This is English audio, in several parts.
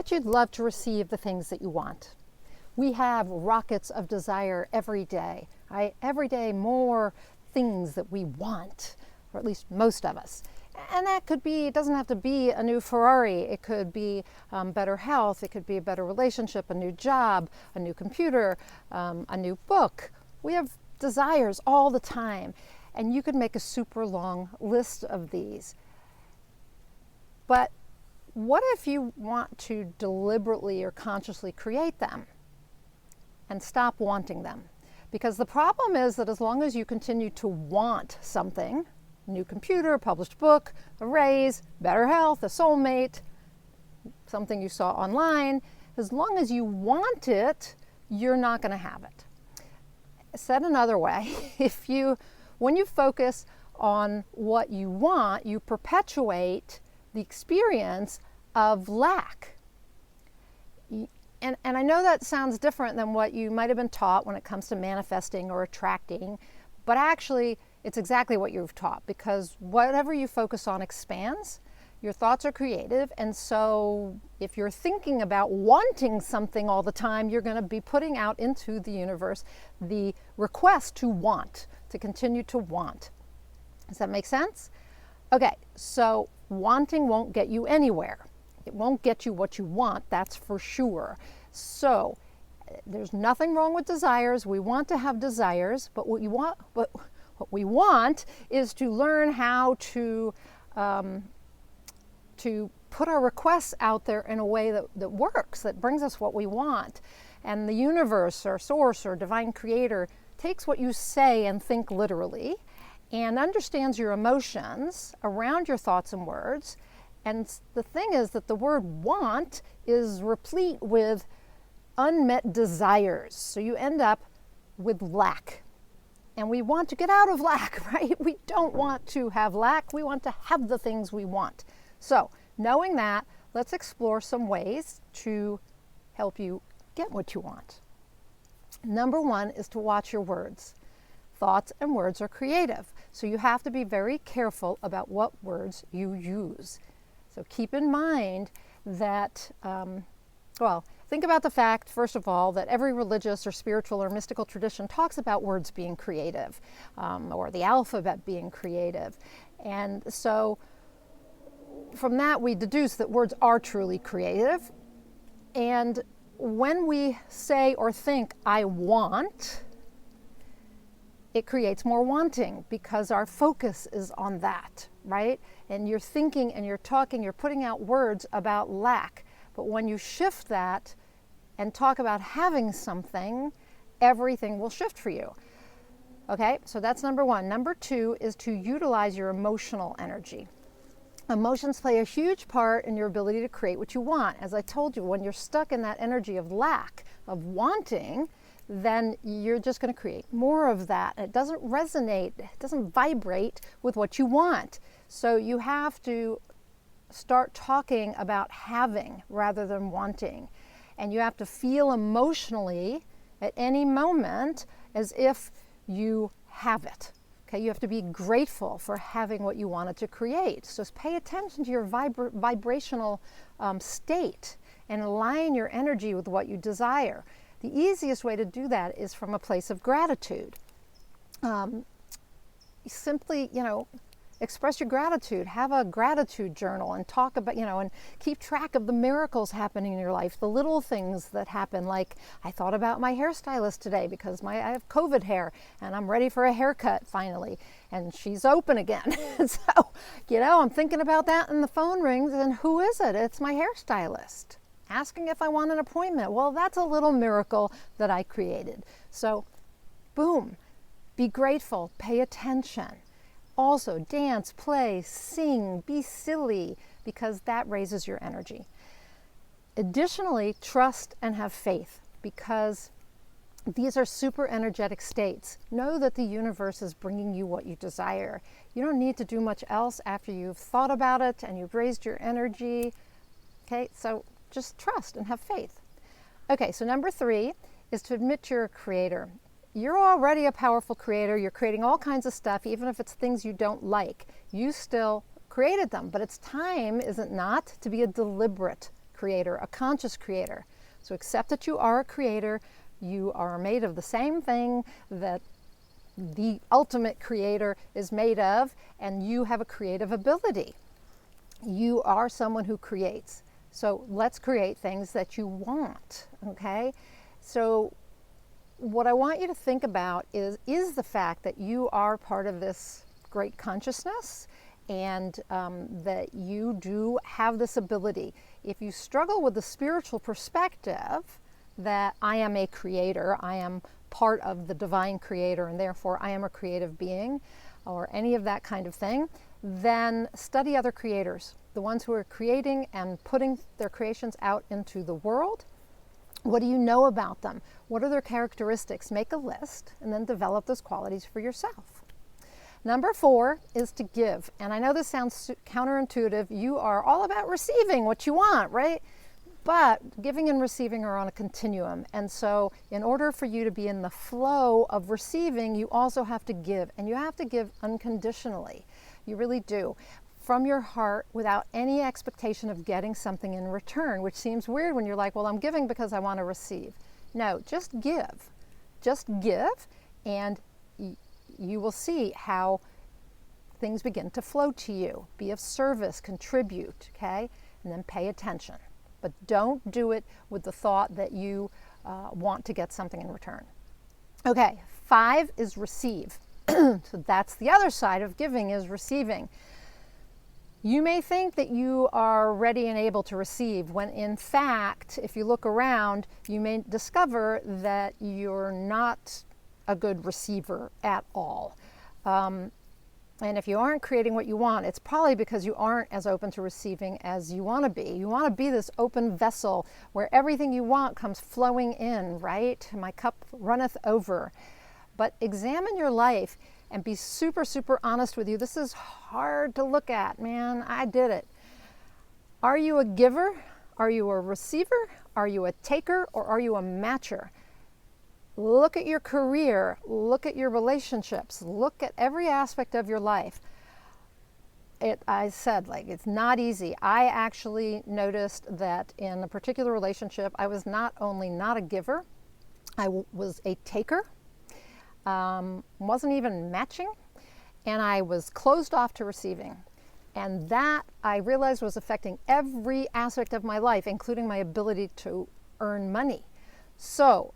bet you'd love to receive the things that you want. We have rockets of desire every day, right? Every day more things that we want, or at least most of us. And that could be, it doesn't have to be a new Ferrari. It could be better health. It could be a better relationship, a new job, a new computer, a new book. We have desires all the time. And you could make a super long list of these. But what if you want to deliberately or consciously create them and stop wanting them? Because the problem is that as long as you continue to want something, new computer, published book, a raise, better health, a soulmate, something you saw online, as long as you want it, you're not going to have it. Said another way, when you focus on what you want, you perpetuate the experience of lack. And I know that sounds different than what you might have been taught when it comes to manifesting or attracting, but actually it's exactly what you've taught, because whatever you focus on expands. Your thoughts are creative, and so if you're thinking about wanting something all the time, you're going to be putting out into the universe the request to want, to continue to want. Does that make sense? Okay, so wanting won't get you anywhere. It won't get you what you want, that's for sure. So there's nothing wrong with desires. We want to have desires, but what we want is to learn how to put our requests out there in a way that works, that brings us what we want. And the universe or source or divine creator takes what you say and think literally and understands your emotions around your thoughts and words. And the thing is that the word want is replete with unmet desires. So you end up with lack. And we want to get out of lack, right? We don't want to have lack. We want to have the things we want. So knowing that, let's explore some ways to help you get what you want. Number one is to watch your words. Thoughts and words are creative. So you have to be very careful about what words you use. So keep in mind that, think about the fact, first of all, that every religious or spiritual or mystical tradition talks about words being creative, or the alphabet being creative. And so from that, we deduce that words are truly creative. And when we say or think, I want, it creates more wanting because our focus is on that, right? And you're thinking and you're talking, you're putting out words about lack. But when you shift that and talk about having something, everything will shift for you. Okay, so that's number one. Number two is to utilize your emotional energy. Emotions play a huge part in your ability to create what you want. As I told you, when you're stuck in that energy of lack, of wanting, then you're just going to create more of that. It doesn't resonate, it doesn't vibrate with what you want. So you have to start talking about having rather than wanting. And you have to feel emotionally at any moment as if you have it. Okay, you have to be grateful for having what you wanted to create. So pay attention to your vibrational state and align your energy with what you desire. The easiest way to do that is from a place of gratitude. Simply, express your gratitude. Have a gratitude journal and talk about, and keep track of the miracles happening in your life, the little things that happen, like I thought about my hairstylist today because I have COVID hair and I'm ready for a haircut finally, and she's open again. So, I'm thinking about that and the phone rings, and who is it? It's my hairstylist asking if I want an appointment. Well, that's a little miracle that I created. So, boom, be grateful, pay attention. Also, dance, play, sing, be silly, because that raises your energy. Additionally, trust and have faith, because these are super energetic states. Know that the universe is bringing you what you desire. You don't need to do much else after you've thought about it and you've raised your energy. Okay, so just trust and have faith. Okay, so number three is to admit you're a creator. You're already a powerful creator. You're creating all kinds of stuff, even if it's things you don't like. You still created them, but it's time, is it not, to be a deliberate creator, a conscious creator. So accept that you are a creator. You are made of the same thing that the ultimate creator is made of, and you have a creative ability. You are someone who creates. So let's create things that you want, okay? So what I want you to think about is the fact that you are part of this great consciousness, and that you do have this ability. If you struggle with the spiritual perspective that I am a creator, I am part of the divine creator, and therefore I am a creative being, or any of that kind of thing, then study other creators, the ones who are creating and putting their creations out into the world. What do you know about them? What are their characteristics? Make a list and then develop those qualities for yourself. Number 4 is to give. And I know this sounds counterintuitive. You are all about receiving what you want, right? But giving and receiving are on a continuum. And so in order for you to be in the flow of receiving, you also have to give. And you have to give unconditionally. You really do. From your heart, without any expectation of getting something in return, which seems weird when you're like, well, I'm giving because I want to receive. No, just give. Just give, and you will see how things begin to flow to you. Be of service, contribute, okay? And then pay attention. But don't do it with the thought that you want to get something in return. Okay, 5 is receive. So that's the other side of giving, is receiving. You may think that you are ready and able to receive, when in fact, if you look around, you may discover that you're not a good receiver at all. And if you aren't creating what you want, it's probably because you aren't as open to receiving as you want to be. You want to be this open vessel where everything you want comes flowing in, right? My cup runneth over. But examine your life and be super, super honest with you. This is hard to look at, man. I did it. Are you a giver? Are you a receiver? Are you a taker? Or are you a matcher? Look at your career. Look at your relationships. Look at every aspect of your life. I said, like, it's not easy. I actually noticed that in a particular relationship, I was not only not a giver, I was a taker. Wasn't even matching, and I was closed off to receiving. And that, I realized, was affecting every aspect of my life, including my ability to earn money. So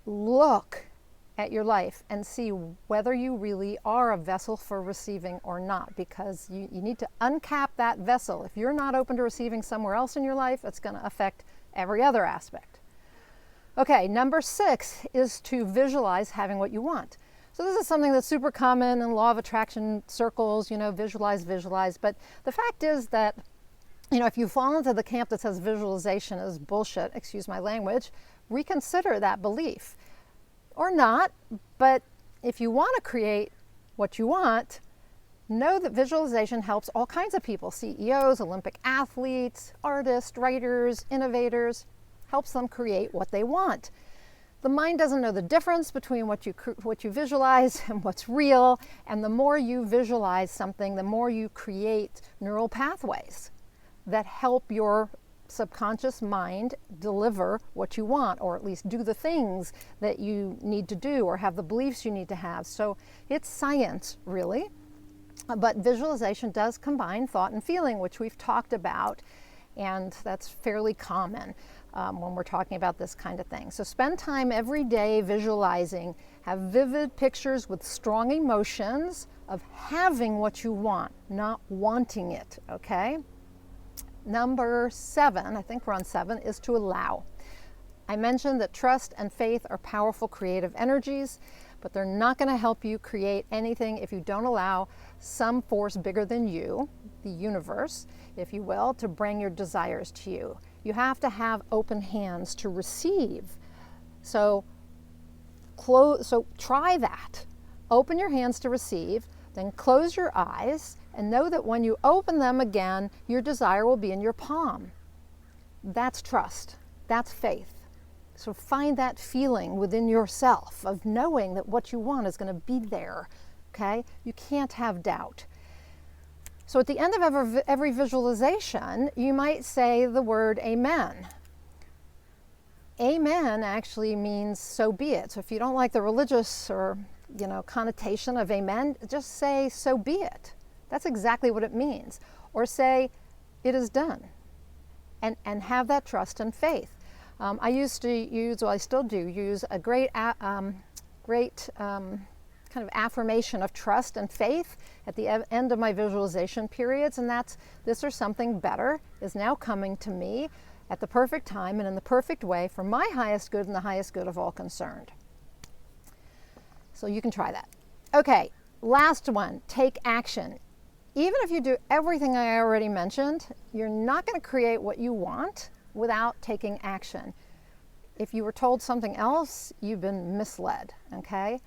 look at your life and see whether you really are a vessel for receiving or not, because you need to uncap that vessel. If you're not open to receiving somewhere else in your life, it's going to affect every other aspect. Okay, number 6 is to visualize having what you want. So this is something that's super common in law of attraction circles, visualize, visualize. But the fact is that, if you fall into the camp that says visualization is bullshit, excuse my language, reconsider that belief. Or not, but if you want to create what you want, know that visualization helps all kinds of people, CEOs, Olympic athletes, artists, writers, innovators, helps them create what they want. The mind doesn't know the difference between what you visualize and what's real, and the more you visualize something, the more you create neural pathways that help your subconscious mind deliver what you want, or at least do the things that you need to do, or have the beliefs you need to have. So it's science, really. But visualization does combine thought and feeling, which we've talked about, and that's fairly common when we're talking about this kind of thing. So spend time every day visualizing. Have vivid pictures with strong emotions of having what you want, not wanting it, okay? Number 7, I think we're on 7, is to allow. I mentioned that trust and faith are powerful creative energies, but they're not going to help you create anything if you don't allow some force bigger than you, the universe, if you will, to bring your desires to you. You have to have open hands to receive. So try that. Open your hands to receive, then close your eyes, and know that when you open them again, your desire will be in your palm. That's trust. That's faith. So find that feeling within yourself of knowing that what you want is going to be there, okay? You can't have doubt. So at the end of every visualization, you might say the word amen. Amen actually means so be it. So if you don't like the religious or connotation of amen, just say so be it. That's exactly what it means. Or say it is done, and have that trust and faith. I used to use, well I still do, use a great kind of affirmation of trust and faith at the end of my visualization periods, and that's this or something better is now coming to me at the perfect time and in the perfect way for my highest good and the highest good of all concerned. So you can try that. Okay, last one, take action. Even if you do everything I already mentioned, you're not going to create what you want without taking action. If you were told something else, you've been misled, okay?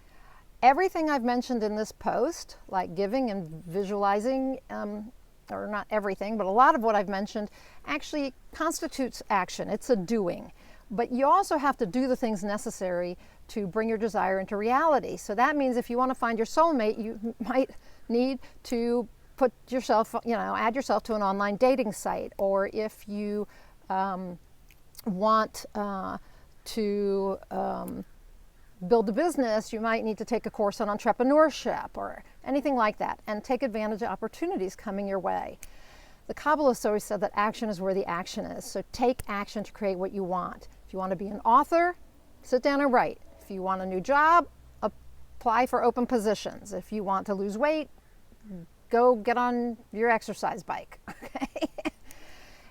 Everything I've mentioned in this post, like giving and visualizing, or not everything, but a lot of what I've mentioned actually constitutes action. It's a doing. But you also have to do the things necessary to bring your desire into reality. So that means if you want to find your soulmate, you might need to put yourself, add yourself to an online dating site. Or if you want to build a business, you might need to take a course on entrepreneurship or anything like that, and take advantage of opportunities coming your way. The Kabbalists always said that action is where the action is. So take action to create what you want. If you want to be an author, sit down and write. If you want a new job, apply for open positions. If you want to lose weight, go get on your exercise bike. Okay?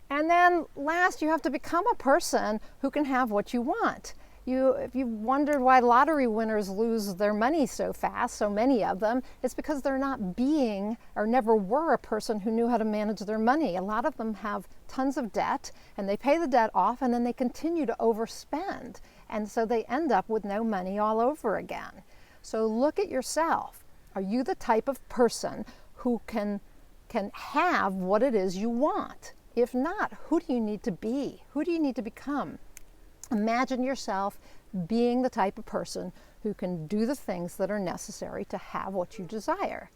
And then last, you have to become a person who can have what you want. If you wondered why lottery winners lose their money so fast, so many of them, it's because they're not being or never were a person who knew how to manage their money. A lot of them have tons of debt, and they pay the debt off, and then they continue to overspend. And so they end up with no money all over again. So look at yourself. Are you the type of person who can have what it is you want? If not, who do you need to be? Who do you need to become? Imagine yourself being the type of person who can do the things that are necessary to have what you desire.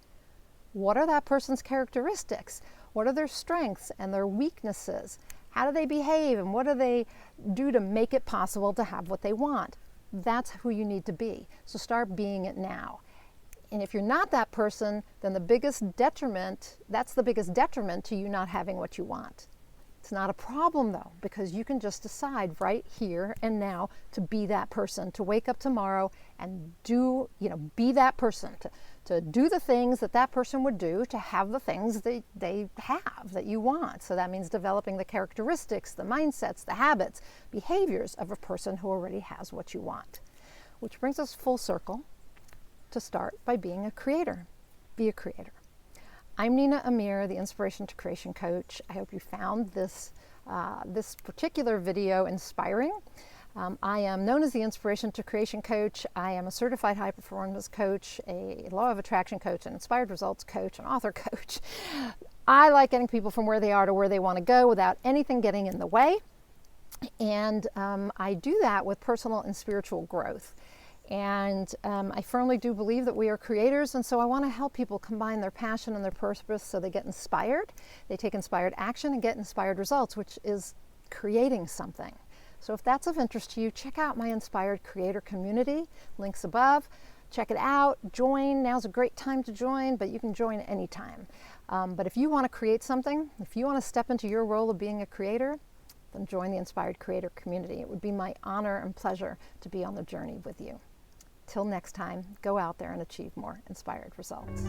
What are that person's characteristics? What are their strengths and their weaknesses? How do they behave, and what do they do to make it possible to have what they want? That's who you need to be. So start being it now. And if you're not that person, then that's the biggest detriment to you not having what you want. It's not a problem though, because you can just decide right here and now to be that person, to wake up tomorrow and be that person, to do the things that person would do, to have the things they have that you want. So that means developing the characteristics, the mindsets, the habits, behaviors of a person who already has what you want. Which brings us full circle to start by being a creator. Be a creator. I'm Nina Amir, the Inspiration to Creation Coach. I hope you found this particular video inspiring. I am known as the Inspiration to Creation Coach. I am a certified high performance coach, a law of attraction coach, an inspired results coach, an author coach. I like getting people from where they are to where they want to go without anything getting in the way. And I do that with personal and spiritual growth. And I firmly do believe that we are creators, and so I want to help people combine their passion and their purpose so they get inspired, they take inspired action and get inspired results, which is creating something. So if that's of interest to you, check out my Inspired Creator community, links above. Check it out, join. Now's a great time to join, but you can join anytime. But if you want to create something, if you want to step into your role of being a creator, then join the Inspired Creator community. It would be my honor and pleasure to be on the journey with you. Till next time, go out there and achieve more inspired results.